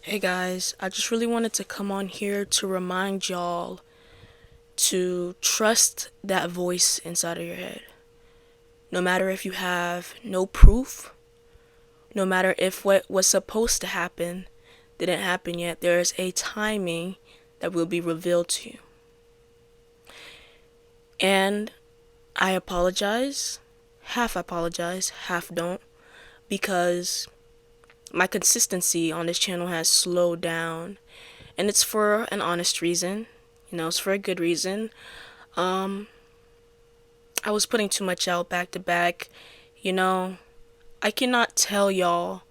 Hey guys, I just really wanted to come on here to remind y'all to trust that voice inside of your head. No matter if you have no proof, no matter if what was supposed to happen didn't happen yet, there is a timing that will be revealed to you. And I apologize, half don't, because my consistency on this channel has slowed down. And it's for an honest reason. It's for a good reason. Um, I was putting too much out back to back. You know, I cannot tell y'all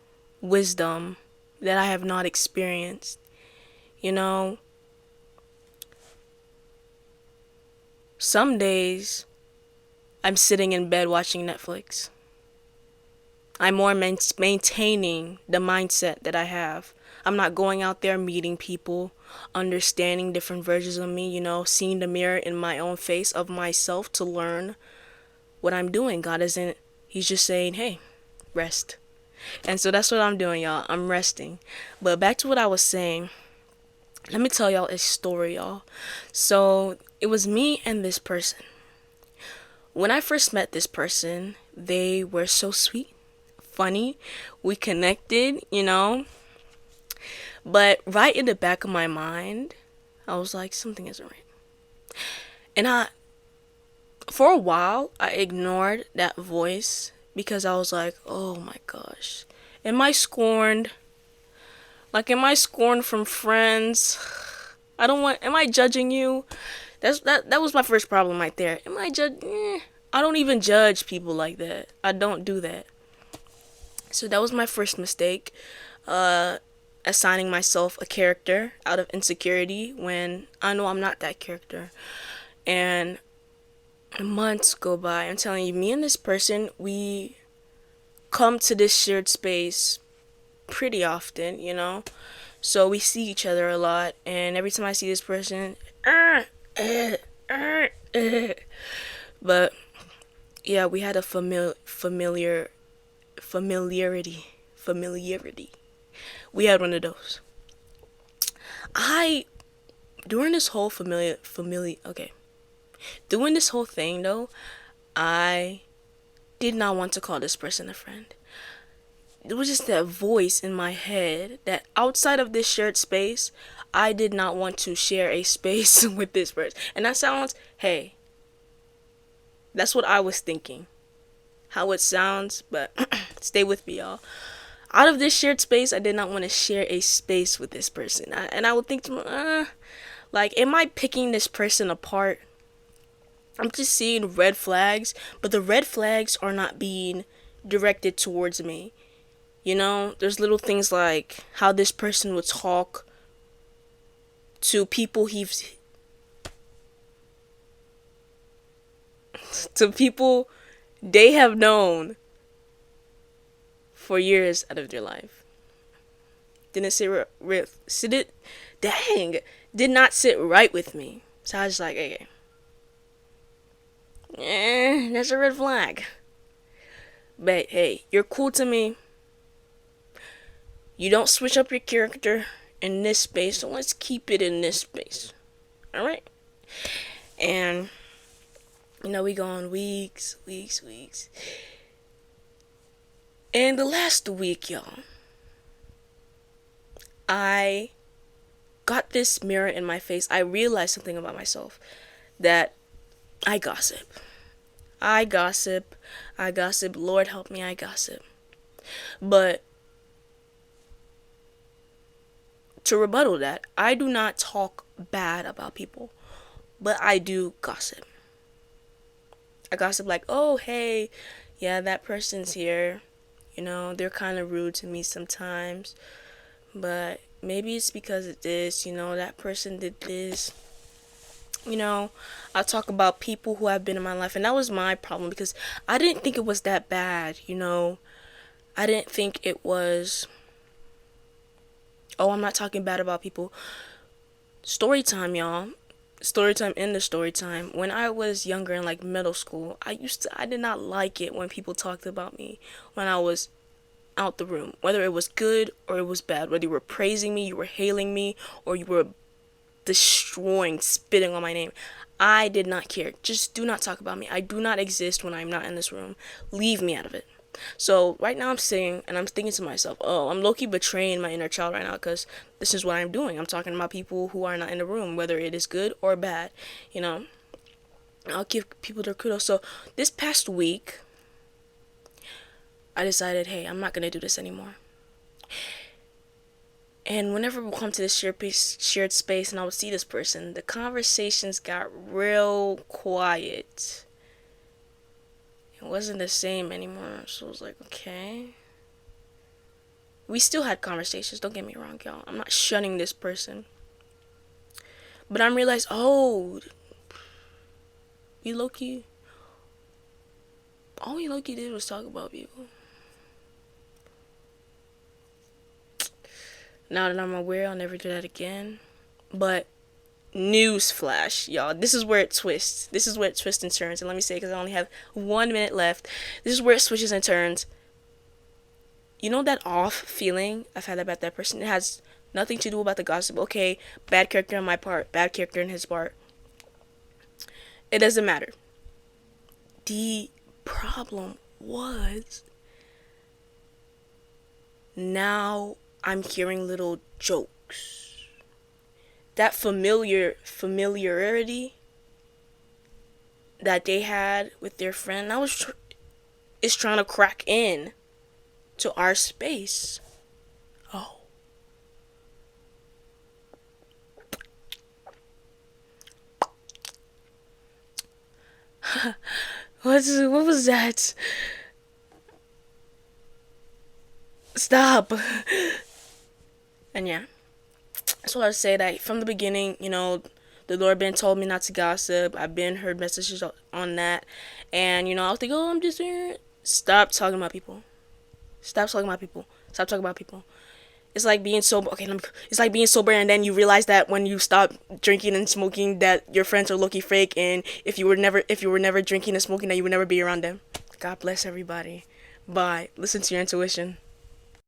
wisdom that I have not experienced. You know, some days I'm sitting in bed watching Netflix. I'm more maintaining the mindset that I have. I'm not going out there meeting people, understanding different versions of me, seeing the mirror in my own face of myself to learn what I'm doing. God isn't, He's just saying, hey, rest. And so that's what I'm doing, y'all. I'm resting. But back to what I was saying. Let me tell y'all a story, y'all. So it was me and this person. When I first met this person, they were so sweet, funny. We connected. But right in the back of my mind, I was like, something isn't right. And for a while, I ignored that voice because I was like, oh my gosh, am I scorned? Like, am I scorned from friends? Am I judging you? That was my first problem right there. Am I judge? I don't even judge people like that. I don't do that. So that was my first mistake. Uh, Assigning myself a character out of insecurity when I know I'm not that character. And months go by. I'm telling you, me and this person, we come to this shared space pretty often. So we see each other a lot, and every time I see this person, but yeah, we had a familiarity. We had one of those. I during this whole okay, doing this whole thing though, I did not want to call this person a friend. It was just that voice in my head that outside of this shared space, I did not want to share a space with this person. And that sounds, hey, that's what I was thinking. How it sounds, but stay with me, y'all. Out of this shared space, I did not want to share a space with this person. And I would think to like, am I picking this person apart? I'm just seeing red flags, but the red flags are not being directed towards me. There's little things like how this person would talk to people to people they have known for years out of their life. Didn't sit it, dang, did not sit right with me. So I was like, okay, that's a red flag. But hey, you're cool to me. You don't switch up your character in this space, so let's keep it in this space. Alright? And, we go on weeks. And the last week, y'all, I got this mirror in my face. I realized something about myself, that I gossip. I gossip. Lord help me, I gossip. But to rebuttal that, I do not talk bad about people, but I do gossip. I gossip like, oh, hey, yeah, that person's here. They're kind of rude to me sometimes, but maybe it's because of this, that person did this. I talk about people who have been in my life, and that was my problem because I didn't think it was that bad. I didn't think it was, oh, I'm not talking bad about people. Story time, y'all. Story time in the story time. When I was younger in like middle school, I did not like it when people talked about me when I out the room, whether it was good or it was bad, whether you were praising me, you were hailing me, or you were destroying, spitting on my name. I did not care. Just do not talk about me. I do not exist when I'm not in this room. Leave me out of it. So right now I'm sitting and I'm thinking to myself, oh, I'm low-key betraying my inner child right now because this is what I'm doing. I'm talking about people who are not in the room, whether it is good or bad. You know, I'll give people their kudos. So this past week, I decided, hey, I'm not gonna do this anymore. And whenever we come to this shared space and I would see this person, the conversations got real quiet. It wasn't the same anymore. So I was like, okay. We still had conversations, don't get me wrong, y'all. I'm not shunning this person. But I'm realized, oh, we low-key, all we low-key did was talk about people. Now that I'm aware, I'll never do that again. But newsflash, y'all. This is where it twists. This is where it twists and turns. And let me say, because I only have 1 minute left, this is where it switches and turns. You know that off feeling I've had about that person? It has nothing to do about the gossip. Okay, bad character on my part, bad character on his part. It doesn't matter. The problem was, now I'm hearing little jokes. That familiarity that they had with their friend, is trying to crack in to our space. Oh. What was that? Stop. And yeah, so I say that from the beginning, the Lord been told me not to gossip. I've been heard messages on that, and I was like, oh, I'm just here. Stop talking about people. Stop talking about people. Stop talking about people. It's like being sober. Okay, it's like being sober, and then you realize that when you stop drinking and smoking, that your friends are low-key fake, and if you were never drinking and smoking, that you would never be around them. God bless everybody. Bye. Listen to your intuition.